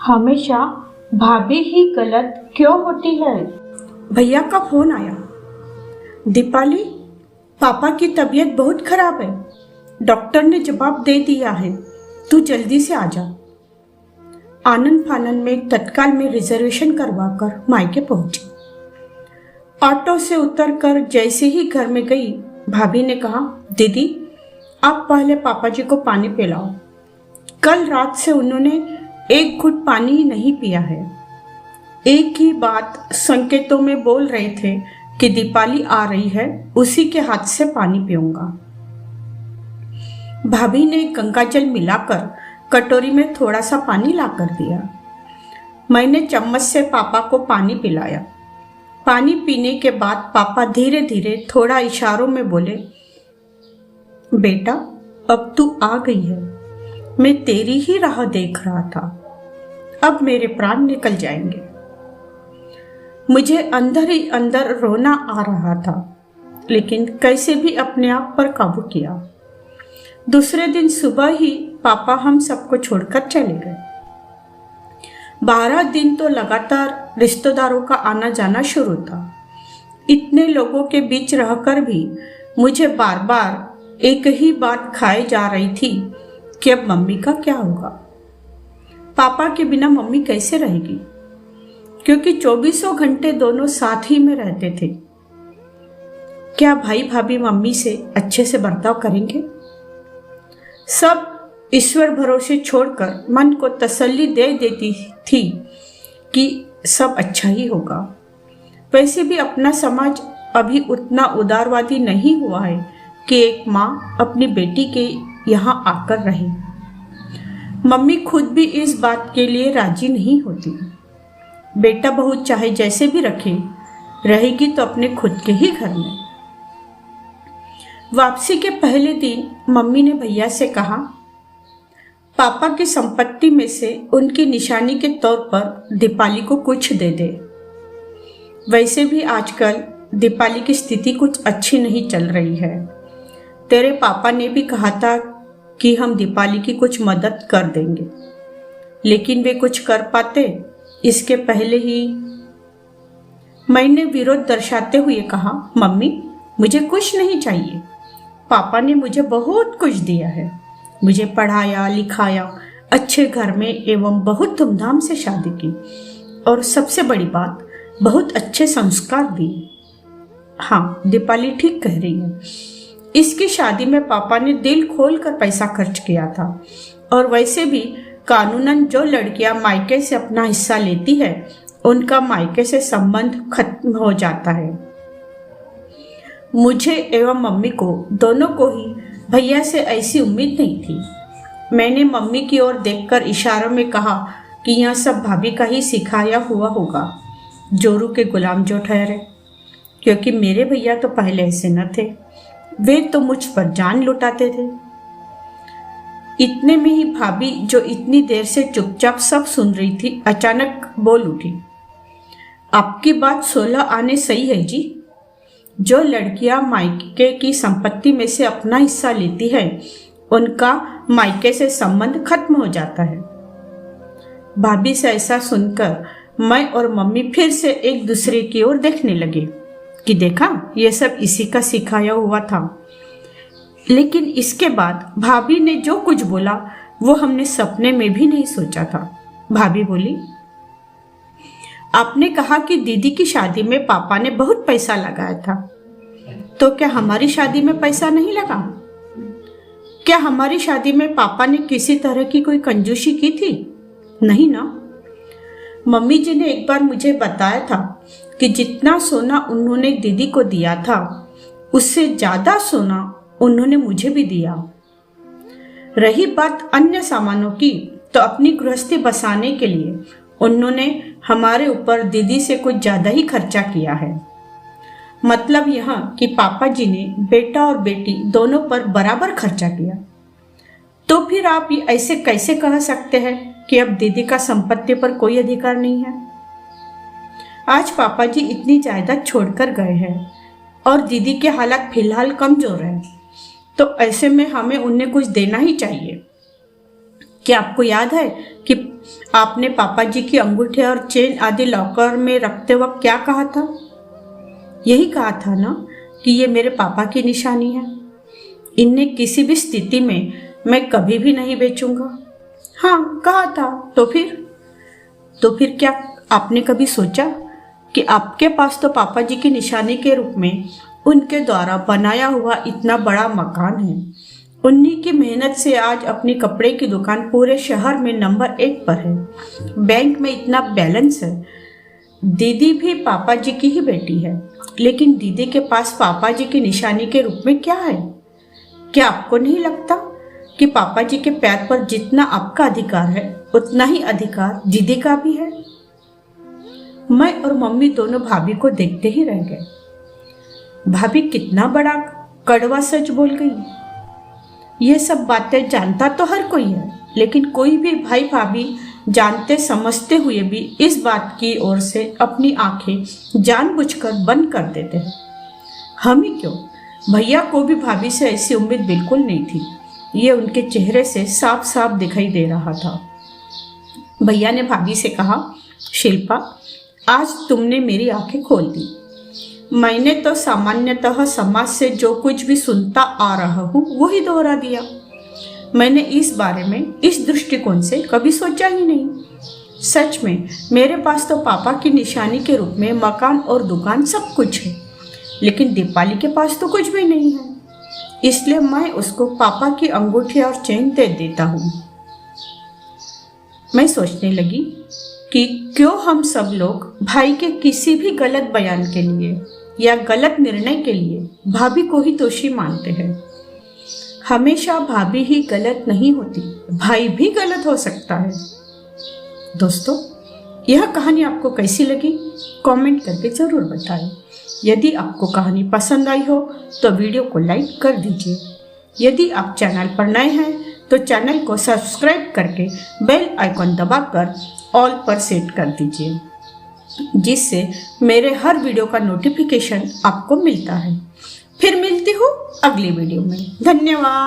हमेशा भाभी ही गलत क्यों होती है। भैया का फोन आया। दीपाली, पापा की तबीयत बहुत खराब है। डॉक्टर ने जवाब दे दिया है, तू जल्दी से आ जा। आनंद फानन में तत्काल में रिजर्वेशन करवाकर मायके पहुंची। ऑटो से उतरकर जैसे ही घर में गई, भाभी ने कहा, दीदी आप पहले पापा जी को पानी पिलाओ। कल रात से उन्होंने एक घुट पानी ही नहीं पिया है। एक ही बात संकेतों में बोल रहे थे कि दीपाली आ रही है, उसी के हाथ से पानी पीऊंगा। भाभी ने गंगाजल मिलाकर कटोरी में थोड़ा सा पानी लाकर दिया। मैंने चम्मच से पापा को पानी पिलाया। पानी पीने के बाद पापा धीरे धीरे थोड़ा इशारों में बोले, बेटा अब तू आ गई है, मैं तेरी ही राह देख रहा था, अब मेरे प्राण निकल जाएंगे। मुझे अंदर ही अंदर रोना आ रहा था, लेकिन कैसे भी अपने आप पर काबू किया। दूसरे दिन सुबह ही पापा हम सबको छोड़कर चले गए। 12 दिन तो लगातार रिश्तेदारों का आना जाना शुरू था। इतने लोगों के बीच रहकर भी मुझे बार बार एक ही बात खाए जा रही थी कि अब मम्मी का क्या होगा। पापा के बिना मम्मी कैसे रहेगी, क्योंकि 24 घंटे दोनों साथ ही में रहते थे। क्या भाई भाभी मम्मी से अच्छे से बर्ताव करेंगे? सब ईश्वर भरोसे छोड़कर मन को तसल्ली दे देती थी कि सब अच्छा ही होगा। वैसे भी अपना समाज अभी उतना उदारवादी नहीं हुआ है कि एक माँ अपनी बेटी के यहाँ आकर रहे। मम्मी खुद भी इस बात के लिए राजी नहीं होती। बेटा बहू चाहे जैसे भी रखे, रहेगी तो अपने खुद के ही घर में। वापसी के पहले दिन मम्मी ने भैया से कहा, पापा की संपत्ति में से उनकी निशानी के तौर पर दीपाली को कुछ दे दे। वैसे भी आजकल दीपाली की स्थिति कुछ अच्छी नहीं चल रही है। तेरे पापा ने भी कहा था कि हम दीपाली की कुछ मदद कर देंगे, लेकिन वे कुछ कर पाते इसके पहले ही। मैंने विरोध दर्शाते हुए कहा, मम्मी मुझे कुछ नहीं चाहिए। पापा ने मुझे बहुत कुछ दिया है, मुझे पढ़ाया लिखाया, अच्छे घर में एवं बहुत धूमधाम से शादी की, और सबसे बड़ी बात, बहुत अच्छे संस्कार दिए। हाँ, दीपाली ठीक कह रही है। इसकी शादी में पापा ने दिल खोलकर पैसा खर्च किया था, और वैसे भी कानूनन जो लड़कियां मायके से अपना हिस्सा लेती है, उनका मायके से संबंध खत्म हो जाता है। मुझे एवं मम्मी को, दोनों को ही भैया से ऐसी उम्मीद नहीं थी। मैंने मम्मी की ओर देखकर इशारों में कहा कि यह सब भाभी का ही सिखाया हुआ होगा, जोरू के गुलाम जो ठहरे। क्योंकि मेरे भैया तो पहले ऐसे न थे, वे तो मुझ पर जान लुटाते थे। इतने में ही भाभी, जो इतनी देर से चुपचाप सब सुन रही थी, अचानक बोल उठी, आपकी बात 16 आने सही है जी। जो लड़कियां मायके की संपत्ति में से अपना हिस्सा लेती है, उनका मायके से संबंध खत्म हो जाता है। भाभी से ऐसा सुनकर मैं और मम्मी फिर से एक दूसरे की ओर देखने लगे कि देखा, ये सब इसी का सिखाया हुआ था। लेकिन इसके बाद भाभी ने जो कुछ बोला वो हमने सपने में भी नहीं सोचा था। भाभी बोली, आपने कहा कि दीदी की शादी में पापा ने बहुत पैसा लगाया था, तो क्या हमारी शादी में पैसा नहीं लगा? क्या हमारी शादी में पापा ने किसी तरह की कोई कंजूसी की थी? नहीं ना। मम्मी जी ने एक बार मुझे बताया था कि जितना सोना उन्होंने दीदी को दिया था, उससे ज्यादा सोना उन्होंने मुझे भी दिया। रही बात अन्य सामानों की, तो अपनी गृहस्थी बसाने के लिए उन्होंने हमारे ऊपर दीदी से कुछ ज्यादा ही खर्चा किया है। मतलब यह कि पापा जी ने बेटा और बेटी दोनों पर बराबर खर्चा किया। तो फिर आप ये ऐसे कैसे कह सकते हैं कि अब दीदी का संपत्ति पर कोई अधिकार नहीं है? आज पापा जी इतनी जायदाद छोड़कर गए हैं और दीदी के हालात फिलहाल कमजोर हैं, तो ऐसे में हमें उन्हें कुछ देना ही चाहिए। क्या आपको याद है कि आपने पापा जी की अंगूठे और चेन आदि लॉकर में रखते वक्त क्या कहा था? यही कहा था ना कि ये मेरे पापा की निशानी है, इन्हें किसी भी स्थिति में मैं कभी भी नहीं बेचूंगा। हाँ कहा था। तो फिर क्या आपने कभी सोचा कि आपके पास तो पापा जी की निशानी के रूप में उनके द्वारा बनाया हुआ इतना बड़ा मकान है, उन्हीं की मेहनत से आज अपनी कपड़े की दुकान पूरे शहर में नंबर 1 पर है, बैंक में इतना बैलेंस है, दीदी भी पापा जी की ही बेटी है, लेकिन दीदी के पास पापा जी की निशानी के रूप में क्या है? क्या आपको नहीं लगता कि पापा जी के पैर पर जितना आपका अधिकार है उतना ही अधिकार दीदी का भी है? मैं और मम्मी दोनों भाभी को देखते ही रह गए। भाभी कितना बड़ा कड़वा सच बोल गई। ये सब बातें जानता तो हर कोई है, लेकिन कोई भी भाई भाभी जानते समझते हुए भी इस बात की ओर से अपनी आंखें जानबूझकर बंद कर देते हैं। हम ही क्यों, भैया को भी भाभी से ऐसी उम्मीद बिल्कुल नहीं थी। ये उनके चेहरे से साफ साफ दिखाई दे रहा था। भैया ने भाभी से कहा, शिल्पा आज तुमने मेरी आंखें खोल दी। मैंने तो सामान्यतः समाज से जो कुछ भी सुनता आ रहा हूँ वही दोहरा दिया। मैंने इस बारे में इस दृष्टिकोण से कभी सोचा ही नहीं। सच में मेरे पास तो पापा की निशानी के रूप में मकान और दुकान सब कुछ है, लेकिन दीपाली के पास तो कुछ भी नहीं है, इसलिए मैं उसको पापा की अंगूठी और चेन दे देता हूँ। मैं सोचने लगी कि क्यों हम सब लोग भाई के किसी भी गलत बयान के लिए या गलत निर्णय के लिए भाभी को ही दोषी मानते हैं। हमेशा भाभी ही गलत नहीं होती, भाई भी गलत हो सकता है। दोस्तों, यह कहानी आपको कैसी लगी कमेंट करके जरूर बताएं। यदि आपको कहानी पसंद आई हो तो वीडियो को लाइक कर दीजिए। यदि आप चैनल पर नए हैं तो चैनल को सब्सक्राइब करके बेल आइकॉन दबाकर ऑल पर सेट कर दीजिए, जिससे मेरे हर वीडियो का नोटिफिकेशन आपको मिलता है। फिर मिलती हूँ अगली वीडियो में। धन्यवाद।